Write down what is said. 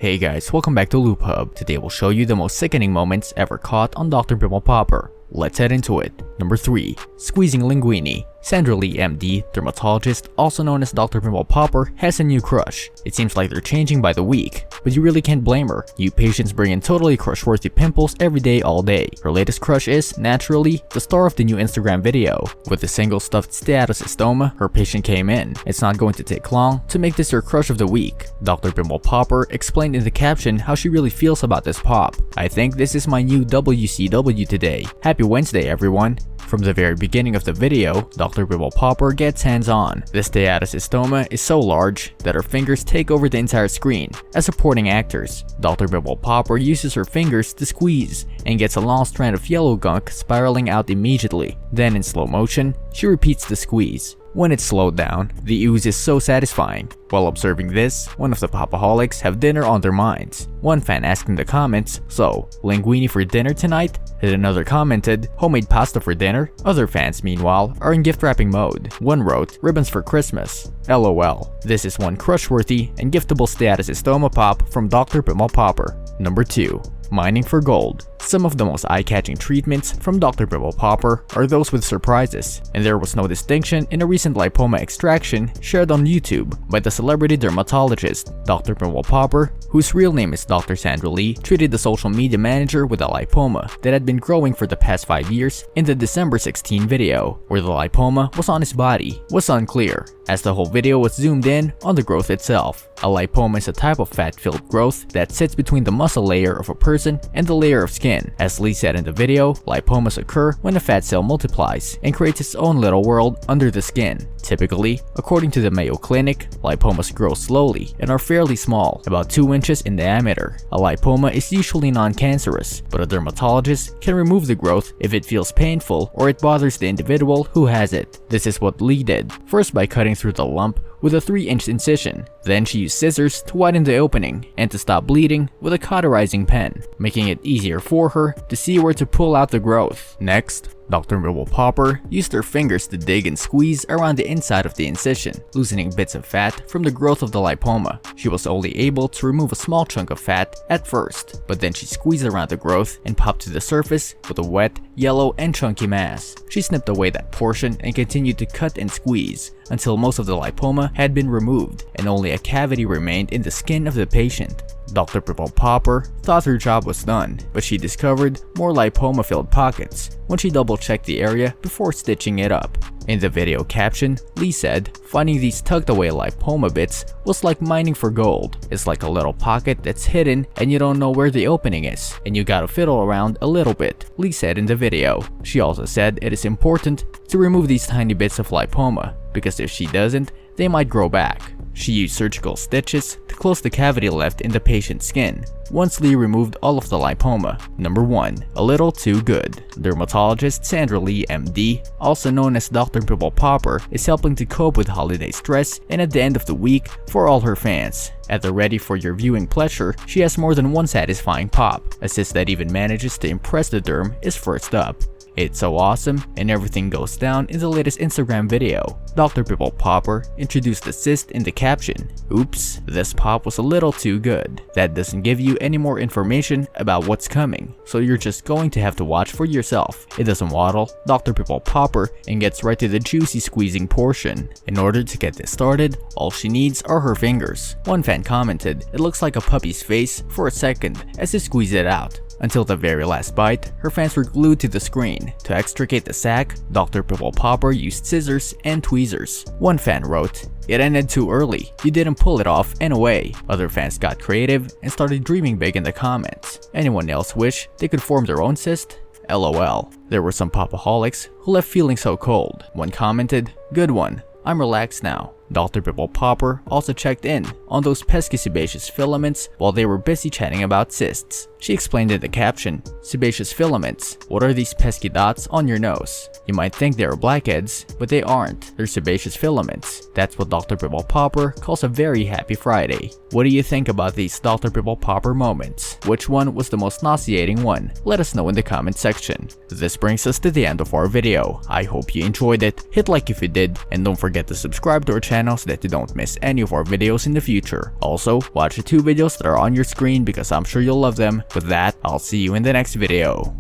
Hey guys, welcome back to Loop Hub. Today we'll show you the most sickening moments ever caught on Dr. Pimple Popper. Let's head into it. Number 3. Squeezing linguini. Sandra Lee MD, dermatologist, also known as Dr. Pimple Popper, has a new crush. It seems like they're changing by the week, but you really can't blame her. You patients bring in totally crush-worthy pimples every day all day. Her latest crush is, naturally, the star of the new Instagram video. With a single stuffed steatocystoma, her patient came in. It's not going to take long to make this her crush of the week. Dr. Pimple Popper explained in the caption how she really feels about this pop. "I think this is my new WCW today. Happy Wednesday, everyone." From the very beginning of the video, Dr. Pimple Popper gets hands-on. The steatocystoma is so large that her fingers take over the entire screen. As supporting actors, Dr. Pimple Popper uses her fingers to squeeze and gets a long strand of yellow gunk spiraling out immediately. Then in slow motion, she repeats the squeeze. When it's slowed down, the ooze is so satisfying. While observing this, one of the popaholics have dinner on their minds. One fan asked in the comments, "So, linguini for dinner tonight?" And another commented, "Homemade pasta for dinner?" Other fans, meanwhile, are in gift wrapping mode. One wrote, "Ribbons for Christmas." LOL. This is one crush-worthy and giftable steatocystoma pop from Dr. Pimple Popper. Number 2. Mining for gold. Some of the most eye-catching treatments from Dr. Pimple Popper are those with surprises, and there was no distinction in a recent lipoma extraction shared on YouTube by the celebrity dermatologist. Dr. Pimple Popper, whose real name is Dr. Sandra Lee, treated the social media manager with a lipoma that had been growing for the past 5 years in the December 16 video. Where the lipoma was on his body was unclear, as the whole video was zoomed in on the growth itself. A lipoma is a type of fat-filled growth that sits between the muscle layer of a person and the layer of skin. As Lee said in the video, lipomas occur when a fat cell multiplies and creates its own little world under the skin. Typically, according to the Mayo Clinic, lipomas grow slowly and are fairly small, about 2 inches in diameter. A lipoma is usually non-cancerous, but a dermatologist can remove the growth if it feels painful or it bothers the individual who has it. This is what Lee did, first by cutting through the lump with a 3-inch incision. Then she used scissors to widen the opening and to stop bleeding with a cauterizing pen, making it easier for her to see where to pull out the growth. Next, Dr. Pimple Popper used her fingers to dig and squeeze around the inside of the incision, loosening bits of fat from the growth of the lipoma. She was only able to remove a small chunk of fat at first, but then she squeezed around the growth and popped to the surface with a wet, yellow, and chunky mass. She snipped away that portion and continued to cut and squeeze until most of the lipoma had been removed and only a cavity remained in the skin of the patient. Dr. Pimple Popper thought her job was done, but she discovered more lipoma-filled pockets when she double-checked the area before stitching it up. In the video caption, Lee said, "Finding these tucked-away lipoma bits was like mining for gold. It's like a little pocket that's hidden and you don't know where the opening is, and you gotta fiddle around a little bit," Lee said in the video. She also said it is important to remove these tiny bits of lipoma, because if she doesn't, they might grow back. She used surgical stitches to close the cavity left in the patient's skin once Lee removed all of the lipoma. Number 1. A little too good. Dermatologist Sandra Lee MD, also known as Dr. Pimple Popper, is helping to cope with holiday stress and at the end of the week for all her fans. At the ready for your viewing pleasure, she has more than one satisfying pop. A cyst that even manages to impress the derm is first up. It's so awesome, and everything goes down in the latest Instagram video. Dr. Pimple Popper introduced the cyst in the caption. "Oops, this pop was a little too good." That doesn't give you any more information about what's coming, so you're just going to have to watch for yourself. It doesn't waddle Dr. Pimple Popper and gets right to the juicy squeezing portion. In order to get this started, all she needs are her fingers. One fan commented, "It looks like a puppy's face for a second as they squeeze it out." Until the very last bite, her fans were glued to the screen. To extricate the sac, Dr. Pimple Popper used scissors and tweezers. One fan wrote, "It ended too early. You didn't pull it off anyway." Other fans got creative and started dreaming big in the comments. Anyone else wish they could form their own cyst? LOL. There were some popaholics who left feeling so cold. One commented, "Good one. I'm relaxed now." Dr. Pimple Popper also checked in on those pesky sebaceous filaments while they were busy chatting about cysts. She explained in the caption, "Sebaceous filaments, what are these pesky dots on your nose? You might think they are blackheads, but they aren't. They're sebaceous filaments." That's what Dr. Pimple Popper calls a very happy Friday. What do you think about these Dr. Pimple Popper moments? Which one was the most nauseating one? Let us know in the comment section. This brings us to the end of our video. I hope you enjoyed it. Hit like if you did, and don't forget to subscribe to our channel channel so that you don't miss any of our videos in the future. Also, watch the 2 videos that are on your screen because I'm sure you'll love them. With that, I'll see you in the next video.